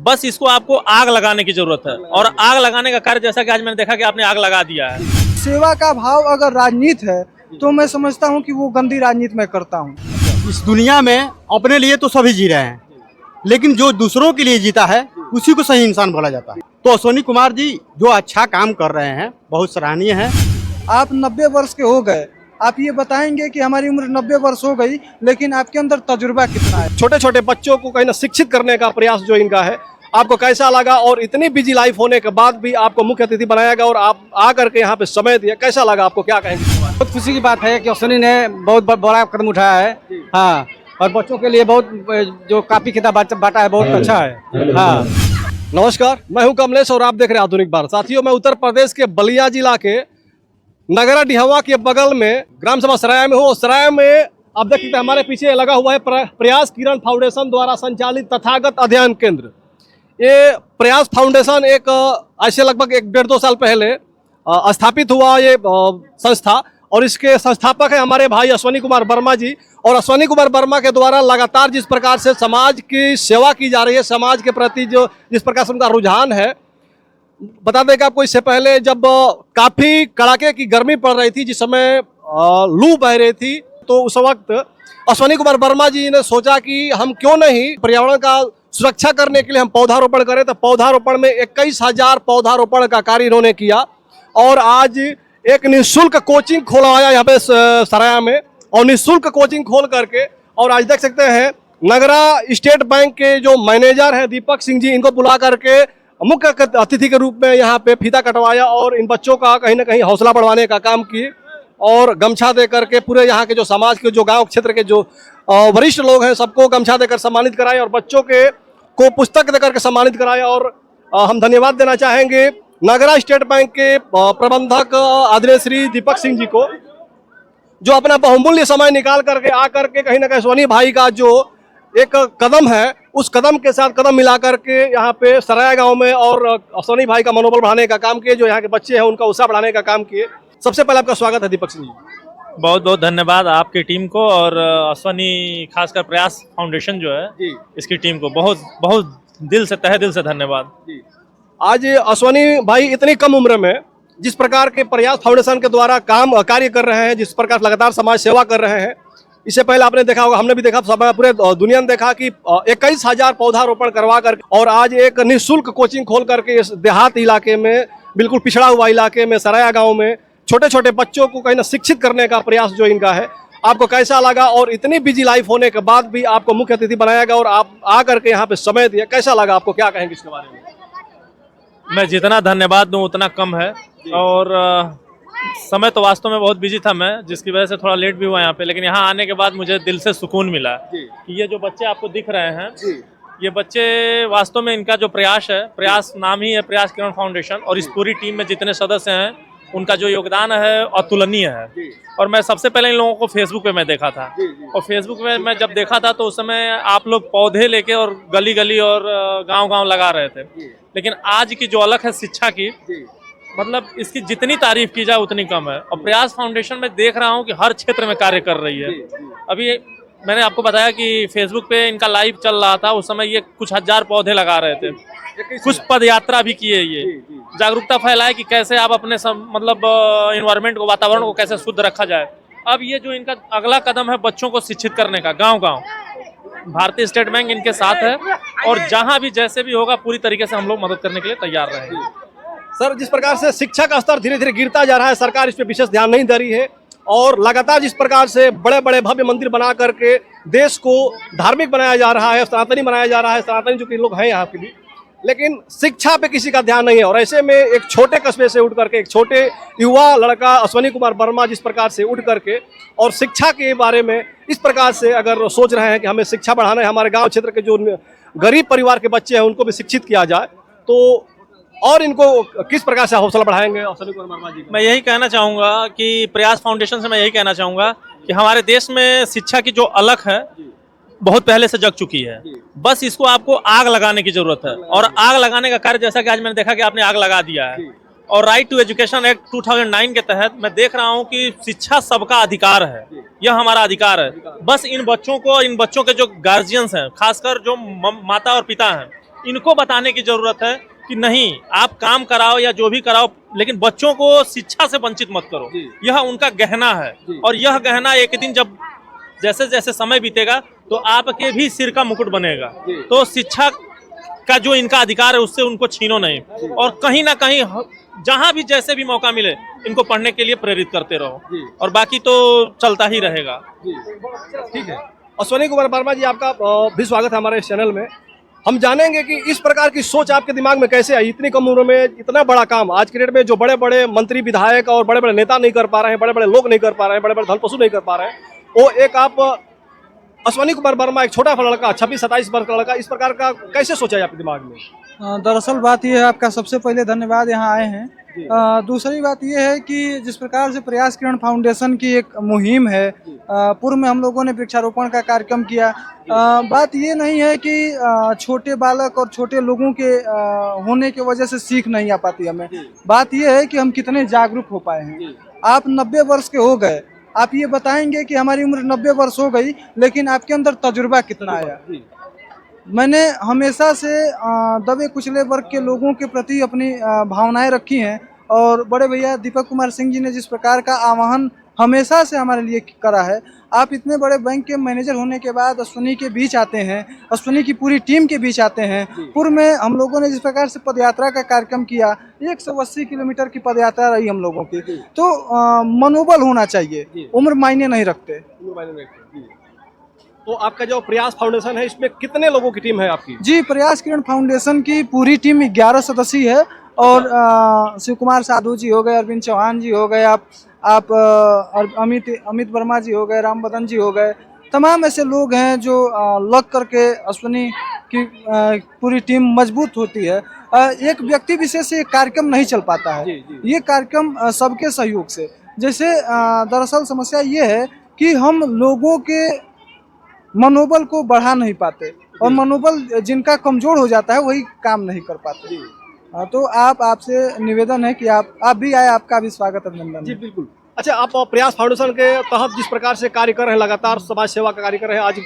बस इसको आपको आग लगाने की जरूरत है और आग लगाने का कार्य जैसा कि आज मैंने देखा कि आपने आग लगा दिया है। सेवा का भाव अगर राजनीति है तो मैं समझता हूं कि वो गंदी राजनीति मैं करता हूं। इस दुनिया में अपने लिए तो सभी जी रहे हैं, लेकिन जो दूसरों के लिए जीता है उसी को सही इंसान बोला जाता है। तो अश्वनी कुमार जी जो अच्छा काम कर रहे हैं बहुत सराहनीय है। आप 90 वर्ष के हो गए, आप ये बताएंगे कि हमारी उम्र 90 वर्ष हो गई, लेकिन आपके अंदर तजुर्बा कितना है? छोटे छोटे बच्चों को कहीं ना शिक्षित करने का प्रयास जो इनका है, आपको कैसा लगा? और इतनी बिजी लाइफ होने के बाद भी आपको मुख्य अतिथि बनाया गया और आप आकर के यहाँ पे समय दिया, कैसा लगा आपको? क्या कहेंगे? बहुत खुशी की बात है कि अश्वनी ने बहुत बड़ा कदम उठाया है। हाँ, और बच्चों के लिए बहुत जो काफी किताब बांटा है, बहुत अच्छा है। हाँ, नमस्कार, मैं हूं कमलेश और आप देख रहे हैं आधुनिक भारत। साथियों, मैं उत्तर प्रदेश के बलिया जिला के नगरा डिहवा के बगल में ग्राम सभा सराय में हूँ। सराय में आप देख सकते हैं हमारे पीछे लगा हुआ है प्रयास किरण फाउंडेशन द्वारा संचालित तथागत अध्ययन केंद्र। ये प्रयास फाउंडेशन एक ऐसे लगभग 1-1.5-2 साल पहले स्थापित हुआ ये संस्था, और इसके संस्थापक है हमारे भाई अश्वनी कुमार वर्मा जी। और अश्वनी कुमार वर्मा के द्वारा लगातार जिस प्रकार से समाज की सेवा की जा रही है, समाज के प्रति जो जिस प्रकार से उनका रुझान है, बता दें कि आपको इससे पहले जब काफ़ी कड़ाके की गर्मी पड़ रही थी, जिस समय लू बह रही थी, तो उस वक्त अश्वनी कुमार वर्मा जी ने सोचा कि हम क्यों नहीं पर्यावरण का सुरक्षा करने के लिए हम पौधारोपण करें। तो पौधारोपण में 21,000 पौधारोपण का कार्य इन्होंने किया और आज एक निःशुल्क कोचिंग खोला हुआ है यहाँ पे सराया में, और निःशुल्क कोचिंग खोल करके, और आज देख सकते हैं नगरा स्टेट बैंक के जो मैनेजर हैं दीपक सिंह जी, इनको बुला करके मुख्य अतिथि के रूप में यहाँ पे फीता कटवाया और इन बच्चों का कहीं ना कहीं हौसला बढ़ाने का काम किए, और गमछा दे करके पूरे यहाँ के जो समाज के जो गांव क्षेत्र के जो वरिष्ठ लोग हैं सबको गमछा देकर सम्मानित कराए और बच्चों को पुस्तक देकर के सम्मानित कराया। और हम धन्यवाद देना चाहेंगे नगरा स्टेट बैंक के प्रबंधक आदरणीय श्री दीपक सिंह जी को, जो अपना बहुमूल्य समय निकाल करके आकर के कहीं ना कहीं अश्वनी भाई का जो एक कदम है उस कदम के साथ कदम मिला करके यहाँ पे सराय गांव में और अश्वनी भाई का मनोबल बढ़ाने का काम किए, जो यहाँ के बच्चे हैं उनका उत्साह बढ़ाने का काम किए। सबसे पहले आपका स्वागत है दीपक सिंह जी। बहुत बहुत धन्यवाद आपकी टीम को और अश्वनी खासकर प्रयास फाउंडेशन जो है जी, इसकी टीम को बहुत बहुत दिल से तहे दिल से धन्यवाद जी। आज अश्वनी भाई इतनी कम उम्र में जिस प्रकार के प्रयास फाउंडेशन के द्वारा कार्य कर रहे हैं, जिस प्रकार लगातार समाज सेवा कर रहे हैं, इससे पहले आपने देखा होगा, हमने भी देखा, पूरे दुनिया ने देखा कि 21,000 पौधारोपण करवा कर और आज एक निःशुल्क कोचिंग खोल करके इस देहात इलाके में, बिल्कुल पिछड़ा हुआ इलाके में, सराया गांव में छोटे छोटे बच्चों को कहीं ना शिक्षित करने का प्रयास जो इनका है, आपको कैसा लगा? और इतनी बिजी लाइफ होने के बाद भी आपको मुख्य अतिथि बनाया गया और आप आकर के यहाँ पे समय दिया, कैसा लगा आपको? क्या कहेंगे इसके बारे में? मैं जितना धन्यवाद दूं उतना कम है, और समय तो वास्तव में बहुत बिजी था मैं, जिसकी वजह से थोड़ा लेट भी हुआ यहाँ पे, लेकिन यहाँ आने के बाद मुझे दिल से सुकून मिला कि ये जो बच्चे आपको दिख रहे हैं ये बच्चे वास्तव में इनका जो प्रयास है, प्रयास नाम ही है प्रयास किरण फाउंडेशन, और इस पूरी टीम में जितने सदस्य हैं उनका जो योगदान है अतुलनीय है। और मैं सबसे पहले इन लोगों को फेसबुक पे मैं देखा था, और फेसबुक में मैं जब देखा था तो उस समय आप लोग पौधे लेके और गली गली और गांव-गांव लगा रहे थे, लेकिन आज की जो अलग है शिक्षा की, मतलब इसकी जितनी तारीफ की जाए उतनी कम है। और प्रयास फाउंडेशन में देख रहा हूँ कि हर क्षेत्र में कार्य कर रही है। अभी मैंने आपको बताया कि फेसबुक पे इनका लाइव चल रहा था, उस समय ये कुछ 1000 पौधे लगा रहे थे, कुछ पद यात्रा भी किए, ये जागरूकता फैलाए कि कैसे आप अपने मतलब इन्वायरमेंट को, वातावरण को कैसे शुद्ध रखा जाए। अब ये जो इनका अगला कदम है बच्चों को शिक्षित करने का, गांव-गांव, भारतीय स्टेट बैंक इनके साथ है, और जहां भी जैसे भी होगा पूरी तरीके से हम लोग मदद करने के लिए तैयार रहेंगे। सर, जिस प्रकार से शिक्षा का स्तर धीरे धीरे गिरता जा रहा है, सरकार इस पर विशेष ध्यान नहीं दे रही है, और लगातार जिस प्रकार से बड़े बड़े भव्य मंदिर बना करके देश को धार्मिक बनाया जा रहा है, सनातनी बनाया जा रहा है, सनातनी जो कि लोग हैं यहाँ के भी, लेकिन शिक्षा पे किसी का ध्यान नहीं है। और ऐसे में एक छोटे कस्बे से उठ करके एक छोटे युवा लड़का अश्वनी कुमार वर्मा जिस प्रकार से उठ करके और शिक्षा के बारे में इस प्रकार से अगर सोच रहे हैं कि हमें शिक्षा बढ़ाना है, हमारे गाँव क्षेत्र के जो गरीब परिवार के बच्चे हैं उनको भी शिक्षित किया जाए, तो और इनको किस प्रकार से हौसला बढ़ाएंगे अश्वनी कुमार वर्मा जी? मैं यही कहना चाहूँगा कि प्रयास फाउंडेशन से मैं यही कहना चाहूँगा कि हमारे देश में शिक्षा की जो अलख है बहुत पहले से जग चुकी है, बस इसको आपको आग लगाने की जरूरत है। और आग लगाने का कार्य जैसा कि आज मैंने देखा कि आपने आग लगा दिया है। और राइट टू एजुकेशन एक्ट 2009 के तहत मैं देख रहा हूँ कि शिक्षा सबका अधिकार है, यह हमारा अधिकार है। बस इन बच्चों को, इन बच्चों के जो गार्जियंस हैं, खासकर जो माता और पिता हैं, इनको बताने की जरूरत है कि नहीं, आप काम कराओ या जो भी कराओ, लेकिन बच्चों को शिक्षा से वंचित मत करो। यह उनका गहना है, और यह गहना एक दिन जब जैसे जैसे समय बीतेगा तो आपके भी सिर का मुकुट बनेगा। तो शिक्षा का जो इनका अधिकार है उससे उनको छीनो नहीं, और कहीं ना कहीं जहां भी जैसे भी मौका मिले इनको पढ़ने के लिए प्रेरित करते रहो, और बाकी तो चलता ही रहेगा। ठीक है। अश्विनी कुमार वर्मा जी, आपका भी स्वागत है हमारे इस चैनल में। हम जानेंगे कि इस प्रकार की सोच आपके दिमाग में कैसे आई, इतनी कम उम्र में इतना बड़ा काम। आज की डेट में जो बड़े बड़े मंत्री विधायक और बड़े बड़े नेता नहीं कर पा रहे हैं, बड़े बड़े लोग नहीं कर पा रहे हैं, बड़े बड़े धनपशु नहीं कर पा रहे हैं, वो एक आप अश्विनी कुमार वर्मा, एक छोटा सा लड़का, 26-27 वर्ष का लड़का, इस प्रकार का कैसे सोचा है आपके दिमाग में? दरअसल बात यह है, आपका सबसे पहले धन्यवाद यहाँ आए हैं। दूसरी बात यह है कि जिस प्रकार से प्रयास किरण फाउंडेशन की एक मुहिम है, पूर्व में हम लोगों ने वृक्षारोपण का कार्यक्रम किया। बात ये नहीं है कि छोटे बालक और छोटे लोगों के होने की वजह से सीख नहीं आ पाती हमें। बात यह है कि हम कितने जागरूक हो पाए हैं। आप 90 वर्ष के हो गए, आप ये बताएंगे कि हमारी उम्र 90 वर्ष हो गई, लेकिन आपके अंदर तजुर्बा कितना आया। मैंने हमेशा से दबे कुचले वर्ग के लोगों के प्रति अपनी भावनाएं रखी हैं, और बड़े भैया दीपक कुमार सिंह जी ने जिस प्रकार का आह्वान हमेशा से हमारे लिए करा है। आप इतने बड़े बैंक के मैनेजर होने के बाद अश्विनी के बीच आते हैं, अश्विनी की पूरी टीम के बीच आते हैं। पूर्व में हम लोगों ने जिस प्रकार से पदयात्रा का कार्यक्रम किया, 180 किलोमीटर की पदयात्रा रही हम लोगों की, तो मनोबल होना चाहिए, उम्र मायने नहीं रखते। तो आपका जो प्रयास फाउंडेशन है, इसमें कितने लोगों की टीम है आपकी? जी, प्रयास किरण फाउंडेशन की पूरी टीम 11 सदस्यीय है, और शिव कुमार साधु जी हो गए, अरविंद चौहान जी हो गए, आप अमित वर्मा जी हो गए, राम बदन जी हो गए, तमाम ऐसे लोग हैं जो लग करके अश्विनी की पूरी टीम मजबूत होती है। एक व्यक्ति विशेष से कार्यक्रम नहीं चल पाता है, ये कार्यक्रम सबके सहयोग से। जैसे दरअसल समस्या ये है कि हम लोगों के मनोबल को बढ़ा नहीं पाते, और मनोबल जिनका कमजोर हो जाता है वही काम नहीं कर पाते। तो आपसे निवेदन है कि आप भी आए, आपका भी स्वागत अभिनंदन। जी बिल्कुल। अच्छा, आप प्रयास फाउंडेशन के तहत जिस प्रकार से कार्य कर रहे हैं, लगातार समाज सेवा का कार्य कर रहे हैं, आज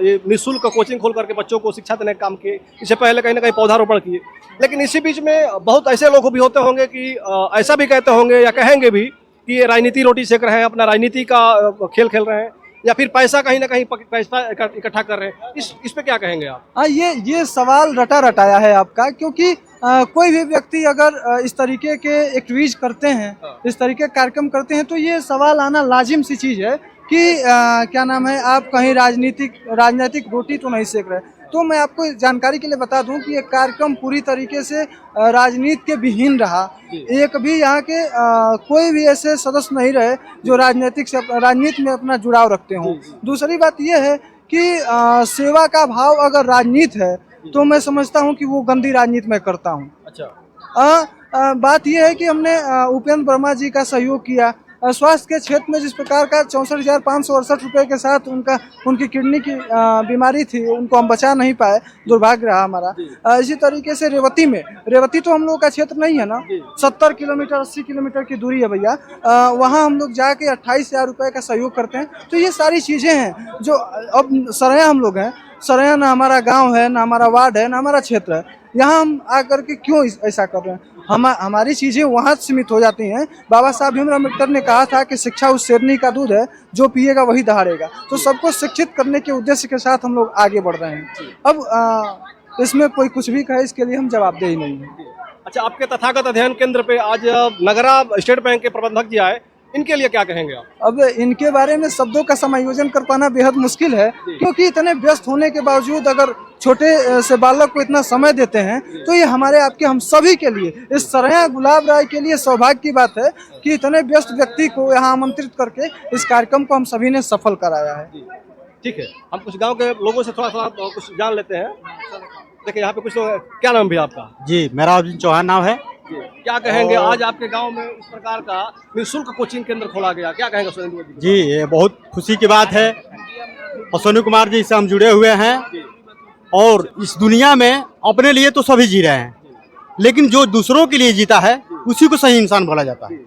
ये निःशुल्क कोचिंग खोल करके बच्चों को शिक्षा देने का काम किए, इससे पहले कहीं ना कहीं पौधारोपण किए, लेकिन इसी बीच में बहुत ऐसे लोग भी होते होंगे कि ऐसा भी कहते होंगे या कहेंगे भी कि ये राजनीति रोटी सेक रहे हैं, अपना राजनीति का खेल खेल रहे हैं, या फिर पैसा कहीं ना कहीं पैसा इकट्ठा कर रहे हैं। इस पे क्या कहेंगे आप? ये सवाल रटाया है आपका, क्योंकि कोई भी व्यक्ति अगर इस तरीके के एक्टिविटीज करते हैं, इस तरीके के कार्यक्रम करते हैं, तो ये सवाल आना लाजिम सी चीज़ है कि क्या नाम है, आप कहीं राजनीतिक रोटी तो नहीं सेक रहे। तो मैं आपको जानकारी के लिए बता दूं कि ये कार्यक्रम पूरी तरीके से राजनीति के विहीन रहा। एक भी यहाँ के कोई भी ऐसे सदस्य नहीं रहे जो राजनीति में अपना जुड़ाव रखते हों। दूसरी बात ये है कि सेवा का भाव अगर राजनीति है तो मैं समझता हूँ कि वो गंदी राजनीति में करता हूँ। अच्छा, बात यह है कि हमने उपेंद्र वर्मा जी का सहयोग किया। स्वास्थ्य के क्षेत्र में जिस प्रकार का 64,568 रुपये के साथ उनकी किडनी की बीमारी थी, उनको हम बचा नहीं पाए, दुर्भाग्य रहा हमारा। इसी तरीके से रेवती तो हम लोग का क्षेत्र नहीं है ना, 70 किलोमीटर 80 किलोमीटर की दूरी है भैया, वहाँ हम लोग जाके 28,000 रुपये का सहयोग करते हैं। तो ये सारी चीज़ें हैं जो अब सरया हम लोग हैं, सरया ना हमारा गाँव है, ना हमारा वार्ड है, ना हमारा क्षेत्र है, यहाँ हम आकर के क्यों ऐसा कर रहे हैं? हमारी चीज़ें वहाँ सीमित हो जाती हैं। बाबा साहब भीमराव अम्बेडकर ने कहा था कि शिक्षा उस शेरनी का दूध है, जो पिएगा वही दहाड़ेगा। तो सबको शिक्षित करने के उद्देश्य के साथ हम लोग आगे बढ़ रहे हैं। अब इसमें कोई कुछ भी कहे, इसके लिए हम जवाबदेही नहीं है। अच्छा, आपके तथागत अध्ययन केंद्र पे आज नगरा स्टेट बैंक के प्रबंधक जी आए, इनके लिए क्या कहेंगे आप? अब इनके बारे में शब्दों का समायोजन कर पाना बेहद मुश्किल है, क्योंकि इतने व्यस्त होने के बावजूद अगर छोटे से बालक को इतना समय देते हैं, तो ये हमारे आपके हम सभी के लिए, इस सरया गुलाब राय के लिए सौभाग्य की बात है कि इतने व्यस्त व्यक्ति को यहाँ आमंत्रित करके इस कार्यक्रम को हम सभी ने सफल कराया है। ठीक है, हम कुछ गाँव के लोगों से थोड़ा सा कुछ जान लेते हैं। देखिए यहाँ पे कुछ लोग, क्या नाम भी आपका? जी, मेरा अरविंद चौहान नाम है। क्या कहेंगे, आज आपके गांव में इस प्रकार का निःशुल्क कोचिंग केंद्र खोला गया, क्या कहेंगे अश्विनी जी? जी, ये बहुत खुशी की बात है। अश्विनी कुमार जी से हम जुड़े हुए हैं, और इस दुनिया में अपने लिए तो सभी जी रहे हैं, लेकिन जो दूसरों के लिए जीता है उसी को सही इंसान बोला जाता है।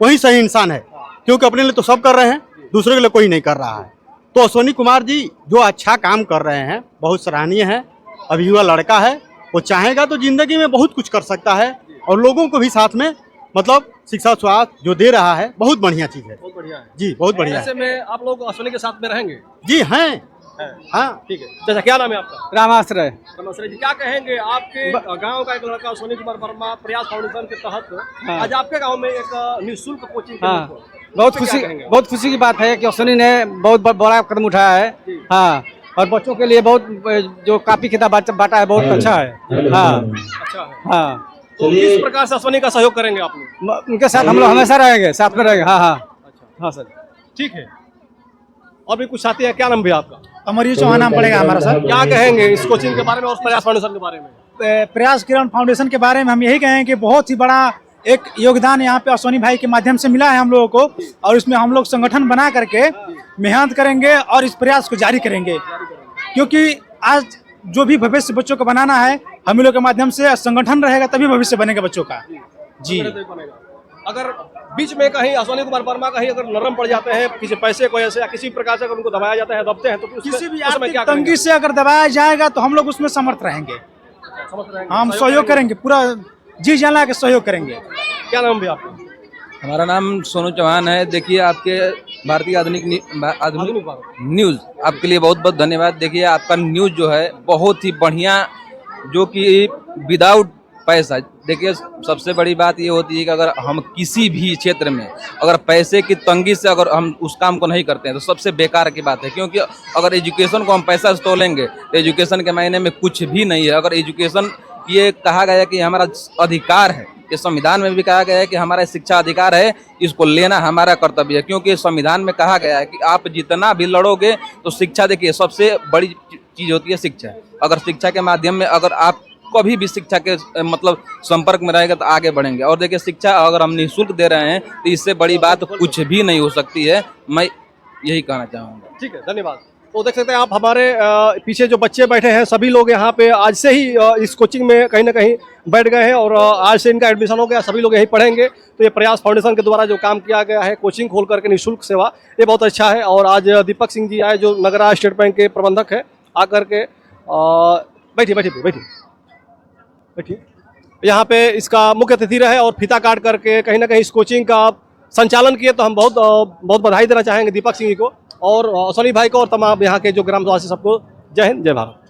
वही सही इंसान है, क्योंकि अपने लिए तो सब कर रहे हैं, दूसरों के लिए कोई नहीं कर रहा है। तो अश्विनी कुमार जी जो अच्छा काम कर रहे हैं, बहुत सराहनीय है। अभी युवा लड़का है, वो चाहेगा तो जिंदगी में बहुत कुछ कर सकता है, और लोगों को भी साथ में मतलब शिक्षा स्वास्थ्य जो दे रहा है, बहुत बढ़िया चीज है। बहुत बढ़िया है। जी बहुत बढ़िया ऐसे है। में आप लोग अश्विनी के साथ में रहेंगे? जी हैं। हाँ ठीक है। जैसा क्या नाम है आपका? रामाश्रय। नमस्ते जी, क्या कहेंगे आपके गांव का एक लड़का अश्विनी कुमार वर्मा प्रयास फाउंडेशन के तहत आज आपके गांव में एक निःशुल्क कोचिंग केंद्र खोला। बहुत खुशी की बात है कि अश्विनी ने बहुत बड़ा कदम उठाया है। हाँ, और बच्चों के लिए बहुत जो कापी किताब बांटा है, बहुत अच्छा है। हाँ अच्छा है। हाँ, तो किस प्रकार से अश्विनी का सहयोग करेंगे आप लोग? उनके साथ हम लोग हमेशा रहेंगे, साथ में रहेंगे। हाँ हाँ हाँ सर, ठीक है। और भी कुछ साथी है, क्या नाम भी आपका? अमरजीत चौहान नाम पड़ेगा हमारा सर। क्या कहेंगे इस कोचिंग के बारे में और प्रयास फाउंडेशन के बारे में? प्रयास किरण फाउंडेशन के बारे में हम यही कहें कि बहुत ही बड़ा एक योगदान यहाँ पे अश्विनी भाई के माध्यम से मिला है हम लोगों को, और इसमें हम लोग संगठन बना करके मेहनत करेंगे और इस प्रयास को जारी करेंगे, क्योंकि आज जो भी भविष्य बच्चों को बनाना है, हम लोग के माध्यम से संगठन रहेगा तभी भविष्य बनेगा बच्चों का। जी, अगर बीच में कहीं अश्विनी कुमार वर्मा कहीं अगर नरम पड़ जाते हैं, किसी पैसे को ऐसे या किसी प्रकार से अगर उनको दबाया जाता है, दबते हैं, तो किसी भी आर्थिक तंगी से अगर दबाया जाएगा तो हम लोग उसमें समर्थ रहेंगे, हम सहयोग करेंगे, पूरा जी जान ला के सहयोग करेंगे। क्या नाम भी आपका? हमारा नाम सोनू चौहान है। देखिए, आपके भारतीय आधुनिक न्यूज़ आपके लिए बहुत बहुत धन्यवाद। देखिए, आपका न्यूज़ जो है बहुत ही बढ़िया, जो कि विदाउट पैसा। देखिए, सबसे बड़ी बात ये होती है कि अगर हम किसी भी क्षेत्र में अगर पैसे की तंगी से अगर हम उस काम को नहीं करते हैं तो सबसे बेकार की बात है, क्योंकि अगर एजुकेशन को हम पैसा से तोलेंगे तो एजुकेशन के मायने में कुछ भी नहीं है। अगर एजुकेशन ये कहा गया कि हमारा अधिकार है, ये संविधान में भी कहा गया है कि हमारा शिक्षा अधिकार है, इसको लेना हमारा कर्तव्य है, क्योंकि संविधान में कहा गया है कि आप जितना भी लड़ोगे तो शिक्षा, देखिए सबसे बड़ी चीज़ होती है शिक्षा। अगर शिक्षा के माध्यम में अगर आप कभी भी शिक्षा के मतलब संपर्क में रहेगा तो आगे बढ़ेंगे। और देखिए, शिक्षा अगर हम निःशुल्क दे रहे हैं तो इससे बड़ी बात कुछ भी नहीं हो सकती है। मैं यही कहना चाहूँगा। ठीक है, धन्यवाद। तो देख सकते हैं आप, हमारे पीछे जो बच्चे बैठे हैं सभी लोग यहाँ पे आज से ही इस कोचिंग में कहीं ना कहीं बैठ गए हैं, और आज से इनका एडमिशन हो गया, सभी लोग यहीं पढ़ेंगे। तो ये प्रयास फाउंडेशन के द्वारा जो काम किया गया है, कोचिंग खोल करके निःशुल्क सेवा, ये बहुत अच्छा है। और आज दीपक सिंह जी आए, जो नगरा स्टेट बैंक के प्रबंधक है, आकर के बैठिए यहाँ पे इसका मुख्य अतिथि रहे और फीता काट करके कहीं ना कहीं इस कोचिंग का संचालन किए। तो हम बहुत बधाई देना चाहेंगे दीपक सिंह जी को और अश्विनी भाई को और तमाम यहाँ के जो ग्रामवासी सबको। जय हिंद, जय भारत।